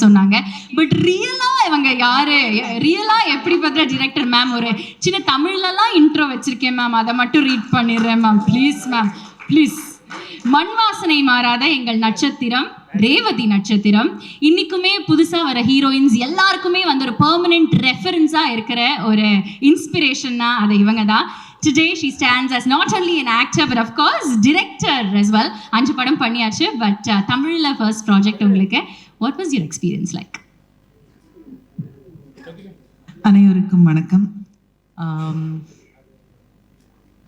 சொன்னாங்க. பட் ரியலா இவங்க யாரு, ரியலா எப்படி பார்த்த டிரெக்டர் மேம், ஒரு சின்ன தமிழ்லலாம் இன்ட்ரோ வச்சிருக்கேன் மேம், அதை மட்டும் ரீட் பண்ணிடுறேன் மேம், ப்ளீஸ் மேம், ப்ளீஸ். மண் வாசனை மாறாத எங்கள் நட்சத்திரம் ரேவதி நட்சத்திரம். இன்னைக்குமே புதுசா வர ஹீரோயின்ஸ் எல்லாருக்குமே வந்து ஒரு பெர்மனன்ட் ரெஃபரன்ஸா இருக்கிற ஒரு இன்ஸ்பிரேஷன்னா அது இவங்க தான். Today she stands as not only an actor but of course director as well. 5 படம் பண்ணியாச்சு. பட் தமிழ்ல ஃபர்ஸ்ட் ப்ராஜெக்ட் உங்களுக்கு. What was your experience like? அனைவருக்கும் வணக்கம்.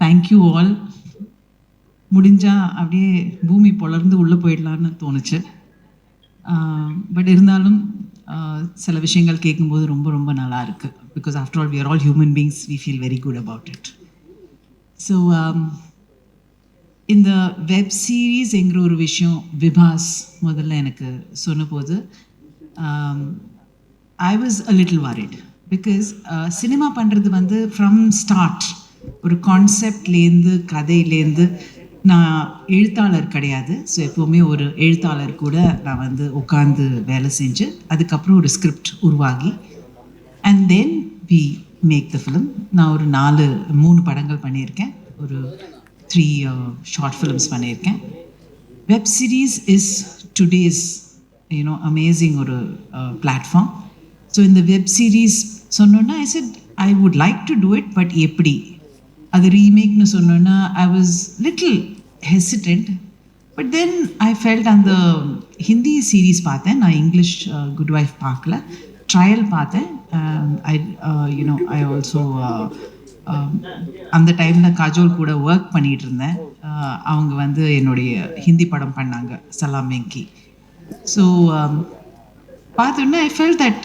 Thank you all. முடிஞ்சா அப்படியே பூமி பொளர்ந்து உள்ளே போயிடலான்னு தோணுச்சு. பட் இருந்தாலும் சில விஷயங்கள் கேட்கும்போது ரொம்ப ரொம்ப நல்லா இருக்குது. Because after all we are all human beings, we feel very good about it. So இந்த வெப் சீரீஸ் என்கிற ஒரு விஷயம் விபாஸ் முதல்ல எனக்கு சொன்னபோது I was a little worried. Because cinema பண்ணுறது வந்து ஃப்ரம் ஸ்டார்ட் ஒரு கான்செப்ட்லேருந்து கதையிலேருந்து, நான் எழுத்தாளர் கிடையாது. ஸோ எப்போவுமே ஒரு எழுத்தாளர் கூட நான் வந்து உட்காந்து வேலை செஞ்சு அதுக்கப்புறம் ஒரு ஸ்கிரிப்ட் உருவாகி and then we make the film. நான் ஒரு 3 படங்கள் பண்ணியிருக்கேன், ஒரு 3 ஷார்ட் ஃபிலிம்ஸ் பண்ணியிருக்கேன். Web series is today's amazing ஒரு பிளாட்ஃபார்ம். ஸோ இந்த வெப் சீரீஸ் சொன்னோன்னா I said I would like to do it, but எப்படி அது ரீமேக்னு சொன்னோன்னா I was little hesitant. But then I felt அந்த ஹிந்தி சீரீஸ் பார்த்தேன், நான் இங்கிலீஷ் குட் வைஃப் பார்க்கல, ட்ரையல் பார்த்தேன். ஐ ஆல்சோ அந்த டைமில் காஜோல் கூட ஒர்க் பண்ணிகிட்டு இருந்தேன். அவங்க வந்து என்னுடைய ஹிந்தி படம் பண்ணாங்க, சலாம் வெங்கி. ஸோ பார்த்தோன்னா ஐ ஃபெல்ட் தட்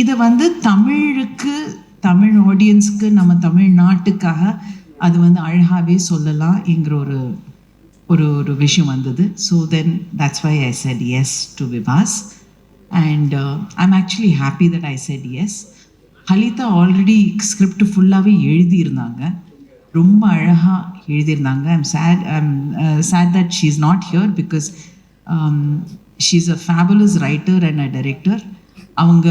இதை வந்து தமிழுக்கு, தமிழ் ஆடியன்ஸுக்கு, நம்ம தமிழ்நாட்டுக்காக அது வந்து அழகாகவே சொல்லலாம் என்கிற ஒரு விஷயம் வந்தது. So then that's why I said yes to Vibhas. And I'm actually happy that I said yes. Halitha already script ஃபுல்லாகவே எழுதியிருந்தாங்க, ரொம்ப அழகாக எழுதியிருந்தாங்க. I'm sad that she is not here because she is a fabulous writer and a director. அவங்க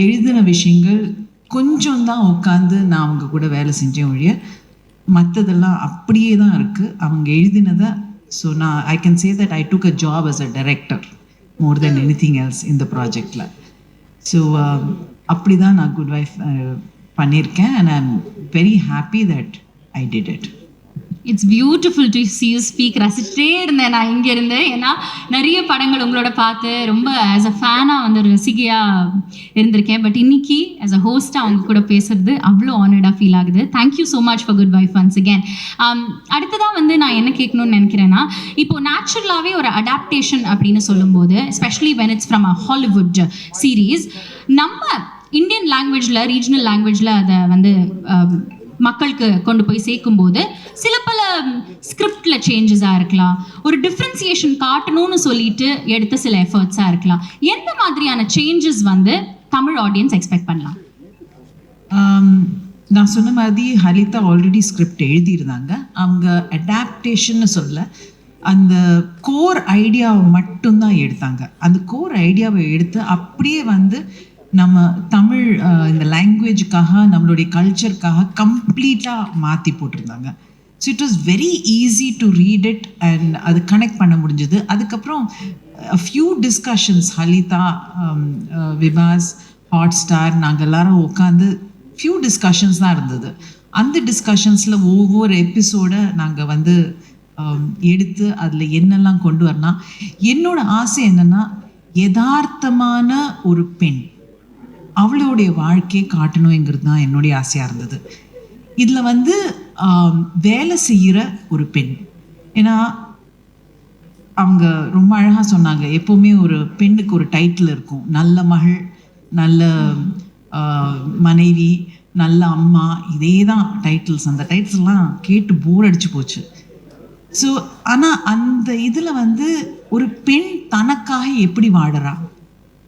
எழுதின விஷயங்கள் கொஞ்சம் தான் உட்காந்து நான் அவங்க கூட வேலை செஞ்சேன் ஒழிய மற்றதெல்லாம் அப்படியே தான் இருக்குது அவங்க எழுதினதை. ஸோ நான் I can say that I took a job as a director more then anything else இந்த ப்ராஜெக்டில். ஸோ அப்படி தான் நான் குட் வைஃப் பண்ணியிருக்கேன். And I am very happy that I did it. It's beautiful to see you speak. ரசிச்சிட்டே இருந்தேன் நான் இங்கே இருந்து. ஏன்னா நிறைய படங்கள் உங்களோட பார்த்து ரொம்ப ஆஸ் அ ஃபேனாக வந்து ரசிகையாக இருந்திருக்கேன். பட் இன்னைக்கு ஆஸ் அ ஹோஸ்ட்டாக அவங்க கூட பேசுறது அவ்வளோ ஆனர்டாக ஃபீல் ஆகுது. Thank you so much for good wife once again. அடுத்ததாக வந்து நான் என்ன கேட்கணும்னு நினைக்கிறேன்னா, இப்போ நேச்சுரலாகவே ஒரு அடாப்டேஷன் அப்படின்னு சொல்லும்போது, especially when it's from a Hollywood series, நம்ம இந்தியன் லாங்குவேஜில், ரீஜனல் லாங்குவேஜில் அதை வந்து மக்களுக்கு கொண்டு போய் சேர்க்கும்போது சில பல ஸ்கிரிப்டில் சேஞ்சஸாக இருக்கலாம், ஒரு டிஃப்ரென்சியேஷன் காட்டணும்னு சொல்லிட்டு எடுத்த சில எஃபர்ட்ஸாக இருக்கலாம். எந்த மாதிரியான சேஞ்சஸ் வந்து தமிழ் ஆடியன்ஸ் எக்ஸ்பெக்ட் பண்ணலாம்? நான் சொன்ன மாதிரி ஹலிதா ஆல்ரெடி ஸ்கிரிப்ட் எழுதியிருந்தாங்க. அவங்க அடாப்டேஷன்னு சொல்ல, அந்த கோர் ஐடியாவை மட்டும்தான் எடுத்தாங்க. அந்த கோர் ஐடியாவை எடுத்து அப்படியே வந்து நம்ம தமிழ் இந்த லாங்குவேஜுக்காக, நம்மளுடைய கல்ச்சருக்காக கம்ப்ளீட்டாக மாற்றி போட்டிருந்தாங்க. So it was very easy to read it and அது கனெக்ட் பண்ண முடிஞ்சது. அதுக்கப்புறம் few discussions, Halitha, விபாஸ், hot star, நாங்கள் எல்லாரும் உட்காந்து ஃபியூ டிஸ்கஷன்ஸ் தான் இருந்தது. அந்த டிஸ்கஷன்ஸில் ஒவ்வொரு எபிசோடை நாங்கள் வந்து எடுத்து அதில் என்னெல்லாம் கொண்டு வரலாம். என்னோட ஆசை என்னென்னா, யதார்த்தமான ஒரு பெண், அவளுடைய வாழ்க்கையை காட்டணுங்கிறது தான் என்னுடைய ஆசையாக இருந்தது. இதில் வந்து வேலை செய்கிற ஒரு பெண், ஏன்னா அவங்க ரொம்ப அழகாக சொன்னாங்க, எப்போவுமே ஒரு பெண்ணுக்கு ஒரு டைட்டில் இருக்கும், நல்ல மகள், நல்ல மனைவி, நல்ல அம்மா, இதே தான் டைட்டில்ஸ். அந்த டைட்டில்ஸ்லாம் கேட்டு போர் அடிச்சு போச்சு. ஸோ ஆனால் அந்த இதில் வந்து ஒரு பெண் தனக்காக எப்படி வாழறா,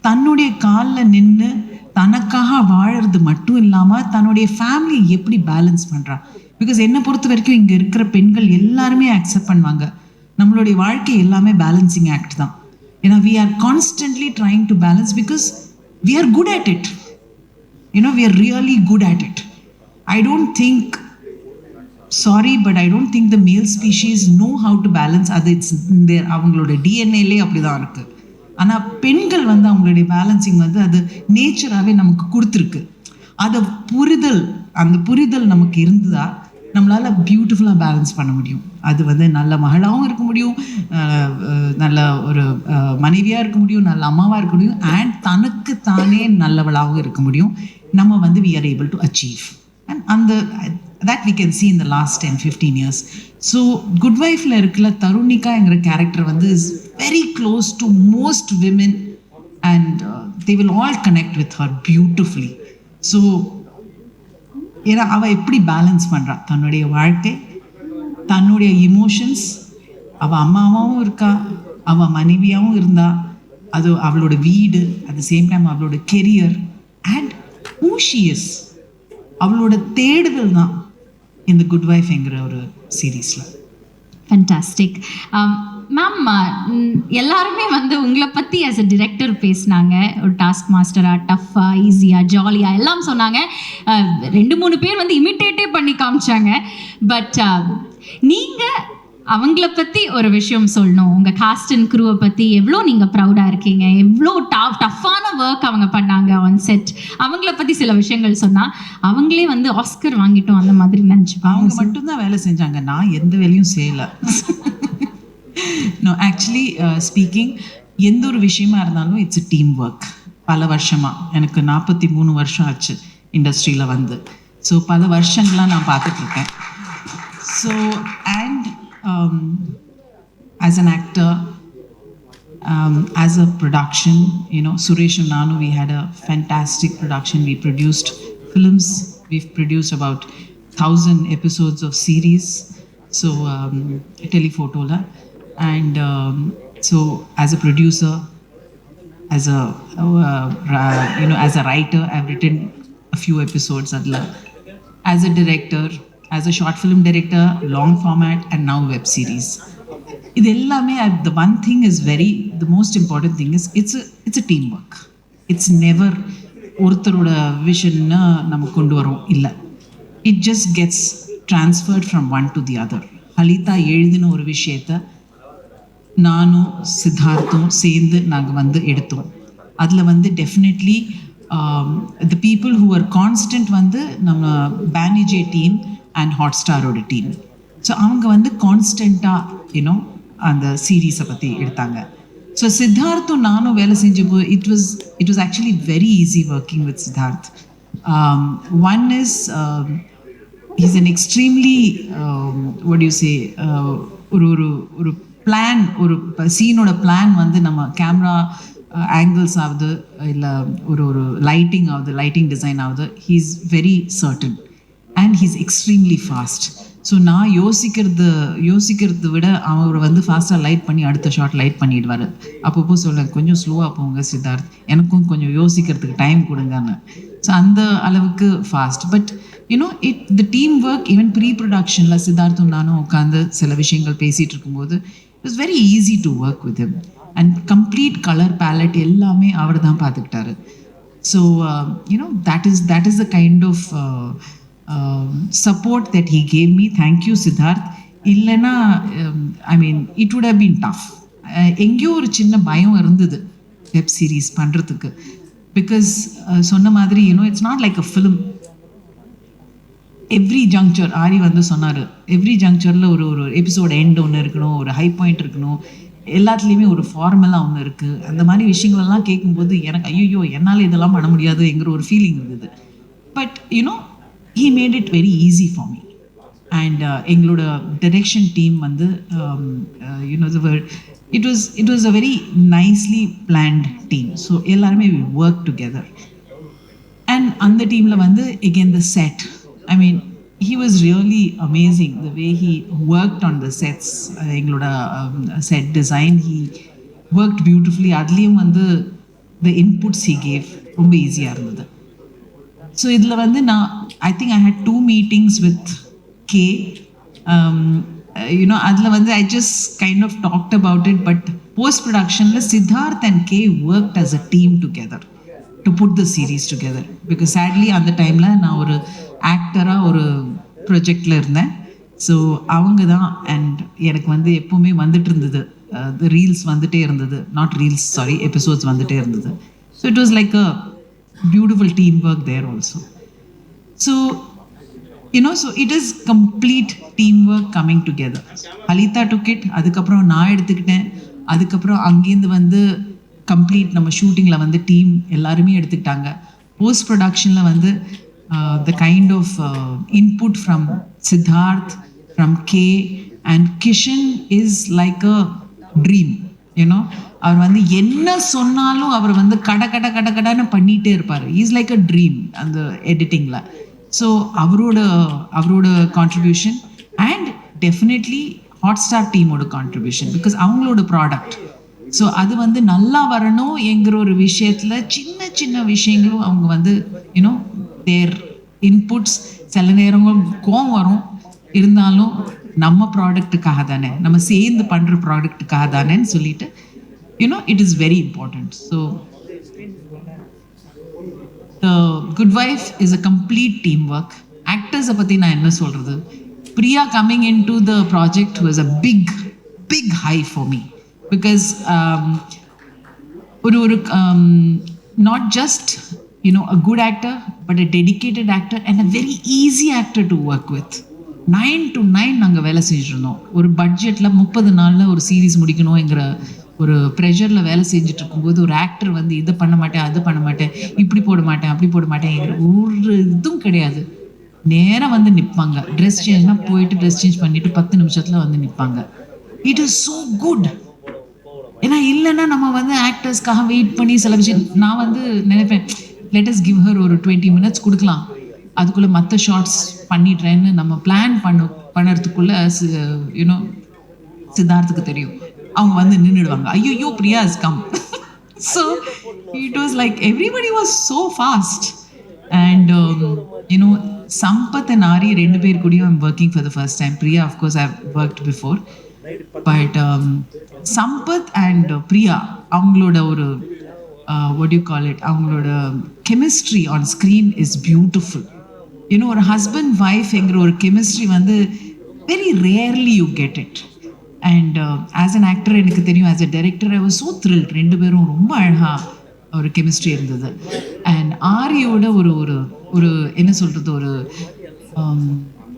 தன்னுடைய காலில் நின்று தனக்காக வாழறது மட்டும் இல்லாமல் தன்னுடைய ஃபேமிலி எப்படி பேலன்ஸ் பண்ணுறா. பிகாஸ் என்னை பொறுத்த வரைக்கும் இங்கே இருக்கிற பெண்கள் எல்லாருமே அக்செப்ட் பண்ணுவாங்க, நம்மளுடைய வாழ்க்கை எல்லாமே பேலன்சிங் ஆக்ட் தான். we are constantly trying to balance because we are good at it. We are really good at it. I don't think, sorry, but I don't think the male species know how to balance. அது it's அவங்களோட டிஎன்ஏலே அப்படிதான் இருக்கு. ஆனால் பெண்கள் வந்து அவங்களுடைய balancing வந்து அது நேச்சராகவே நமக்கு கொடுத்துருக்கு. அதை அந்த புரிதல் நமக்கு இருந்ததா நம்மளால் பியூட்டிஃபுல்லாக பேலன்ஸ் பண்ண முடியும். அது வந்து நல்ல மகளாகவும் இருக்க முடியும், நல்ல ஒரு மனைவியாக இருக்க முடியும், நல்ல அம்மாவாக இருக்க முடியும், அண்ட் தனக்கு தானே நல்லவளாகவும் இருக்க முடியும். நம்ம வந்து we are able to achieve. And that we can see in the last 10-15 years. So Good Wife-ல இருக்கல தருணிகாங்கிற கேரக்டர் வந்து is very close to most women, and they will all connect with her beautifully. So ஏன்னா அவள் எப்படி balance பண்ணுறா தன்னுடைய வாழ்க்கை, தன்னுடைய emotions, அவள் அம்மாவாகவும் இருக்கா, அவள் மனைவியாகவும் இருந்தா, அது அவளோட வீடு, அட் த சேம் டைம் அவளோட career and who she is, அவளோட தேடுதல் தான் இந்த குட் வைஃப்ங்கிற ஒரு சீரீஸில். ஃபேண்டாஸ்டிக். மேம், எல்லாருமே வந்து உங்களை பற்றி ஆஸ் அ டிரெக்டர் பேசினாங்க. ஒரு டாஸ்க் மாஸ்டராக, டஃப்பாக, ஈஸியாக, ஜாலியாக எல்லாம் சொன்னாங்க. 2-3 பேர் வந்து இமிட்டேட்டே பண்ணி காமிச்சாங்க. பட் நீங்கள் அவங்கள பற்றி ஒரு விஷயம் சொல்லணும். உங்கள் காஸ்ட் அண்ட் க்ரூவை பற்றி எவ்வளோ நீங்கள் ப்ரௌடாக இருக்கீங்க, எவ்வளோ டஃப்பான ஒர்க் அவங்க பண்ணாங்க ஆன் செட், அவங்கள பற்றி சில விஷயங்கள் சொன்னால் அவங்களே வந்து ஆஸ்கர் வாங்கிட்டோம் அந்த மாதிரி நினச்சிப்பாங்க. அவங்க மட்டும்தான் வேலை செஞ்சாங்க, நான் எந்த வேலையும் செய்யலை. நோ, ஆக்சுவலி ஸ்பீக்கிங், எந்த ஒரு விஷயமா இருந்தாலும் இட்ஸ் அ டீம் ஒர்க். பல வருஷமாக, எனக்கு 43 வருஷம் ஆச்சு இண்டஸ்ட்ரியில் வந்து. ஸோ பல வருஷங்களாக நான் பார்த்துட்ருக்கேன். So and as an actor, as a production, Suresh and Nanu, we had a fantastic production. We produced films. We've produced about 1,000 episodes of series. So telephotola, and so as a producer, as a as a writer, I've written a few episodes adla. As a director, as a short film director, long format, and now web series. இது எல்லாமே the one thing is the most important thing is it's a teamwork. It's never ஒருத்தரோட விஷன்னா நம்ம கொண்டு வரோம் இல்லை. It just gets transferred from one to the other. Halitha எழுதின ஒரு விஷயத்த நானும் சித்தார்த்தும் சேர்ந்து நாங்கள் வந்து எடுத்தோம். அதில் வந்து definitely the people who are constant வந்து நம்ம பேனிஜே டீம் அண்ட் ஹாட்ஸ்டாரோட டீம். ஸோ அவங்க வந்து கான்ஸ்டண்ட்டாக அந்த சீரீஸை பற்றி எடுத்தாங்க. ஸோ சித்தார்த்தும் நானும் வேலை செஞ்சப்போ it was actually very easy working with Siddharth. One is he's an extremely what you say, ஒரு பிளான், ஒரு சீனோட பிளான் வந்து நம்ம கேமரா ஆங்கிள்ஸ் ஆகுது, இல்லை ஒரு லைட்டிங் ஆகுது, லைட்டிங் டிசைன் ஆகுது, he is very certain and he's extremely fast. So நான் யோசிக்கிறது விட அவர் வந்து ஃபாஸ்ட்டாக லைட் பண்ணி அடுத்த ஷாட் லைட் பண்ணிடுவார். அப்பப்போ சொல்ல கொஞ்சம் ஸ்லோவாக போங்க சித்தார்த், எனக்கும் கொஞ்சம் யோசிக்கிறதுக்கு டைம் கொடுங்கன்னு. ஸோ அந்த அளவுக்கு fast. But the team work, even ப்ரீ ப்ரொடக்ஷனில் சித்தார்த்தும் நானும் உட்காந்து சில விஷயங்கள் பேசிகிட்டு இருக்கும்போது it was very easy to work with him. And complete colour palette எல்லாமே அவர் தான் பார்த்துக்கிட்டாரு. So that is the kind of support that he gave me. Thank you Siddharth. இல்லைன்னா it would have been tough. எங்கேயோ ஒரு சின்ன பயம் இருந்தது வெப் சீரிஸ் பண்ணுறதுக்கு. பிகாஸ் சொன்ன மாதிரி it's not like a film. Every juncture, Aari வந்து சொன்னார், எவ்ரி ஜங்க்சரில் ஒரு எபிசோட் எண்ட் ஒன்று இருக்கணும், ஒரு ஹை பாயிண்ட் இருக்கணும், எல்லாத்துலேயுமே ஒரு ஃபார்மலாக ஒன்று இருக்குது. அந்த மாதிரி விஷயங்களெல்லாம் கேட்கும்போது எனக்கு ஐயோ என்னால் இதெல்லாம் பண்ண முடியாதுங்கிற ஒரு ஃபீலிங் இருந்தது. But he made it very easy for me. And எங்களோட டைரக்ஷன் டீம் வந்து it was a very nicely planned team. So எல்லாருமே we worked together. And அந்த டீமில் வந்து again the set, he was really amazing the way he worked on the sets. எங்களோட set design, he worked beautifully. அதுலேயும் வந்து the inputs he gave ரொம்ப ஈஸியாக இருந்தது. ஸோ இதில் வந்து I think I had 2 meetings with K. அதில் வந்து I just kind of talked about it, but போஸ்ட் ப்ரொடக்ஷனில் Siddharth and K worked as a team together to put the series together. Because sadly அந்த டைமில் நான் ஒரு ஆக்டராக ஒரு ப்ரொஜெக்டில் இருந்தேன். ஸோ அவங்க தான் அண்ட் எனக்கு வந்து எப்போவுமே வந்துட்டு இருந்தது, ரீல்ஸ் வந்துட்டே இருந்தது, நாட் ரீல்ஸ் சாரி எபிசோட்ஸ் வந்துட்டே இருந்தது. So it was like a beautiful team work there also. So so it is complete teamwork coming together. Halita took it, அதுக்கப்புறம் நான் எடுத்துக்கிட்டேன், அதுக்கப்புறம் அங்கேருந்து வந்து கம்ப்ளீட் நம்ம ஷூட்டிங்கில் வந்து டீம் எல்லாருமே எடுத்துக்கிட்டாங்க. போஸ்ட் ப்ரொடக்ஷனில் வந்து the kind of input from Siddharth, from K and Kishan is like a dream. அவர் வந்து என்ன சொன்னாலும் அவர் வந்து கடன்னு பண்ணிகிட்டே இருப்பார். இஸ் லைக் அ ட்ரீம் அந்த எடிட்டிங்கில். ஸோ அவரோட கான்ட்ரிபியூஷன் அண்ட் டெஃபினெட்லி ஹாட்ஸ்டார் டீமோட கான்ட்ரிபியூஷன், பிகாஸ் அவங்களோட ப்ராடக்ட். ஸோ அது வந்து நல்லா வரணும் என்கிற ஒரு விஷயத்தில் சின்ன சின்ன விஷயங்களும் அவங்க வந்து தேர் இன்புட்ஸ். சில நேரங்கள் கோவம் வரும், இருந்தாலும் நம்ம ப்ராடக்ட்டுக்காக தானே, நம்ம சேர்ந்து பண்ணுற ப்ராடக்ட்டுக்காக தானேன்னு சொல்லிட்டு it is very important. So the Good Wife is a complete teamwork. Actors பத்தி நான் என்ன சொல்றது, Priya coming into the project was a big high for me, because not just a good actor but a dedicated actor and a very easy actor to work with. 9 to 9 நாங்கள் வேலை செஞ்சுருந்தோம். ஒரு பட்ஜெட்டில் 30 நாளில் ஒரு சீரீஸ் முடிக்கணுங்கிற ஒரு ப்ரெஷரில் வேலை செஞ்சுட்டு இருக்கும்போது ஒரு ஆக்டர் வந்து இதை பண்ண மாட்டேன், அது பண்ண மாட்டேன், இப்படி போட மாட்டேன், அப்படி போட மாட்டேங்கிற ஒரு இதுவும் கிடையாது. நேராக வந்து நிற்பாங்க. ட்ரெஸ் சேஞ்ச்னால் போயிட்டு ட்ரெஸ் சேஞ்ச் பண்ணிவிட்டு 10 நிமிஷத்தில் வந்து நிற்பாங்க. It is so good. ஏன்னா இல்லைன்னா நம்ம வந்து ஆக்டர்ஸ்க்காக வெயிட் பண்ணி சில விஷயம் நான் வந்து நினைப்பேன், லெட் அஸ் கிவ் ஹர் ஒரு 20 minutes கொடுக்கலாம், அதுக்குள்ளே மற்ற ஷார்ட்ஸ் பண்ணிடுறேன்னு நம்ம பிளான் பண்ணுறதுக்குள்ளே சித்தார்த்துக்கு தெரியும், அவங்க வந்து நின்றுடுவாங்க. ஐயோ Priya is come. So it was like everybody was so fast. And Sampath and Aari 2 பேர் கூடயும் I'm working for the first time. Priya of course I have worked before, but Sampath and Priya அவங்களோட ஒரு what do you call it, அவங்களோட chemistry on screen is beautiful. ஒரு husband ஒய்ஃப்ங்கிற ஒரு chemistry வந்து very rarely you get it. And as an actor எனக்கு தெரியும், as a director I was so thrilled. 2 பேரும் ரொம்ப அழகாக ஒரு கெமிஸ்ட்ரி இருந்தது. அண்ட் ஆரியோட ஒரு ஒரு ஒரு என்ன சொல்கிறது,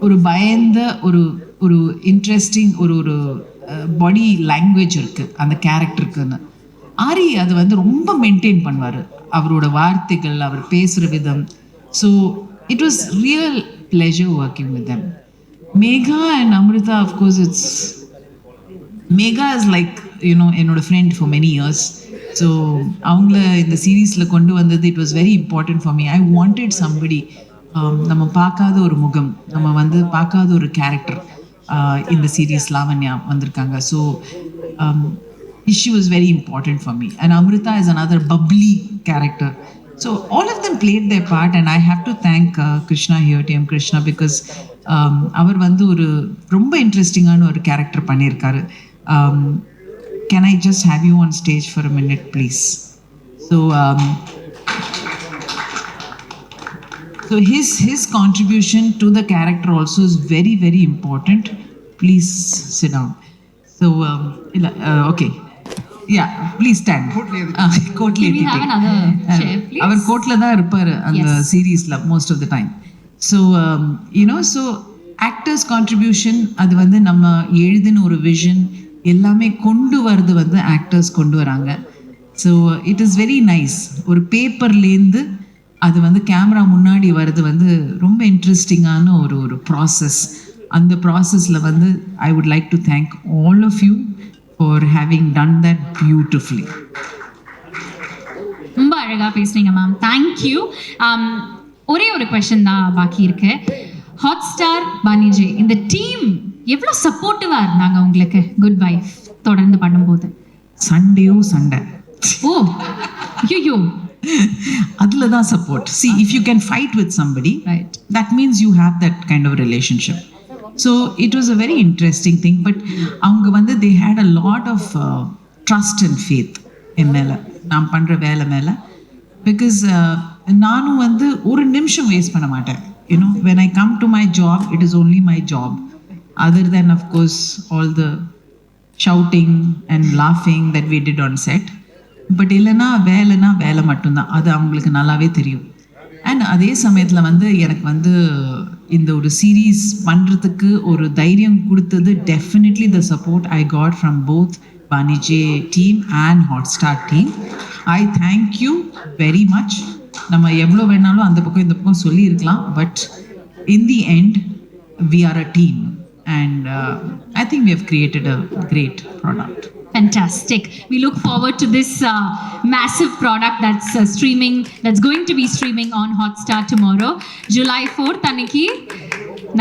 ஒரு பயந்த ஒரு இன்ட்ரெஸ்டிங் ஒரு பாடி லாங்குவேஜ் இருக்குது அந்த கேரக்டருக்குன்னு. ஆரி அது வந்து ரொம்ப மெயின்டைன் பண்ணுவார், அவரோட வார்த்தைகள், அவர் பேசுகிற விதம். So it was real pleasure working with them. Megha and Amritha, of course Megha is like என்னோட friend for many years. So அவங்கள இந்த சீரீஸில் கொண்டு வந்தது it was very important for me. I wanted somebody, நம்ம பார்க்காத ஒரு முகம், நம்ம வந்து பார்க்காத ஒரு கேரக்டர் இந்த சீரீஸ் லாவண்யா வந்திருக்காங்க. So she was very important for me, and Amrita is another bubbly character. So all of them played their part, and I have to thank Krishna here, TM Krishna, because அவர் வந்து ஒரு ரொம்ப இன்ட்ரெஸ்டிங்கான ஒரு character பண்ணியிருக்காரு. Can I just have you on stage for a minute, please? So his contribution to the character also is very, very important. Please sit down. So okay. Yeah, please stand. கோட்ல அவர் கோட்ல தான் இருப்பார் அந்த சீரீஸ்ல most of the time. So so actors contribution, அது வந்து நம்ம எழுதின ஒரு விஷன் எல்லாமே கொண்டு வரது வந்து ஆக்டர்ஸ் கொண்டு வராங்க. So it is very nice. ஒரு பேப்பர்லேருந்து அது வந்து கேமரா முன்னாடி வர்றது வந்து ரொம்ப இன்ட்ரெஸ்டிங்கான ஒரு ப்ராசஸ். அந்த ப்ராசஸில் வந்து I would like to thank all of you for having done that beautifully. ரொம்ப அழகா பேசுறீங்க மேம், தேங்க்யூ. ஒரே ஒரு கொஸ்டின் தான் பாக்கி இருக்கு. ஹாட்ஸ்டார் பானிஜே இந்த டீம் எவ்வளோ சப்போர்ட்டிவா இருந்தாங்க உங்களுக்கு குட் வைஃப் தொடர்ந்து பண்ணும்போது? சண்டேயும் சண்டை. ஓ ஐயோ, அதில் தான் support. See, if you can fight with somebody, right, that means you have that kind of relationship. So it was a very interesting thing. But அவங்க வந்து they had a lot of trust and faith என் மேலே, நான் பண்ணுற வேலை மேலே. Because நானும் வந்து ஒரு நிமிஷம் வேஸ்ட் பண்ண மாட்டேன். You know when I come to my job, it is only my job. Other than of course all the shouting and லாஃபிங் that we did on set. But இல்லைன்னா வேலை மட்டும்தான், அது அவங்களுக்கு நல்லாவே தெரியும். அண்ட் அதே சமயத்தில் வந்து எனக்கு வந்து இந்த ஒரு சீரீஸ் பண்ணுறதுக்கு ஒரு தைரியம் கொடுத்தது definitely the support I got from both வாணிஜே team and Hotstar team. I thank you very much. நம்ம எவ்வளோ வேணாலும் அந்த பக்கம் இந்த பக்கம் சொல்லியிருக்கலாம், but in the end we are a team and I think we have created a great product. Fantastic. We look forward to this massive product that's that's going to be streaming on Hotstar tomorrow, July 4th. Aniki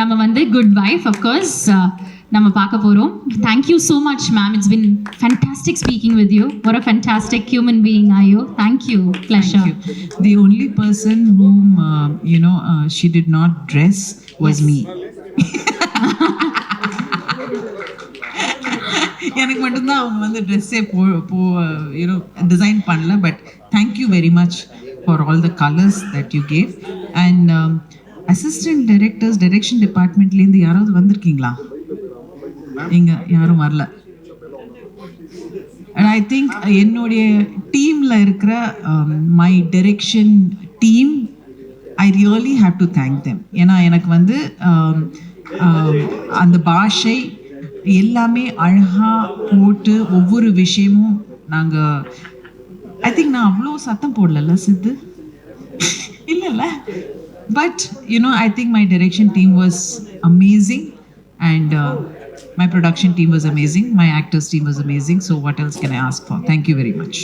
நம்ம வந்து Good Wife, of course, நம்ம பார்க்க போறோம். Thank you so much, ma'am. It's been fantastic speaking with you. What a fantastic human being are you. Thank you. Pleasure. Thank you. The only person whom she did not dress was me. எனக்கு மட்டும்தான் அவங்க வந்து ட்ரெஸ்ஸே design பண்ணல. But thank you very much for all the colours that you gave. And assistant directors, direction டிபார்ட்மெண்ட்லேருந்து யாராவது வந்திருக்கீங்களா? இங்கே யாரும் வரல. அண்ட் ஐ திங்க் என்னுடைய டீமில் இருக்கிற my direction team, I really have to thank them. ஏன்னா எனக்கு வந்து அந்த பாஷை எல்லாமே அழகாக போட்டு ஒவ்வொரு விஷயமும் நாங்கள், ஐ திங்க் நான் அவ்வளோ சத்தம் போடல சித்து, இல்லைல்ல. But I think my direction team was amazing and my production team was amazing, my actors team was amazing. So what else can I ask for? Thank you very much.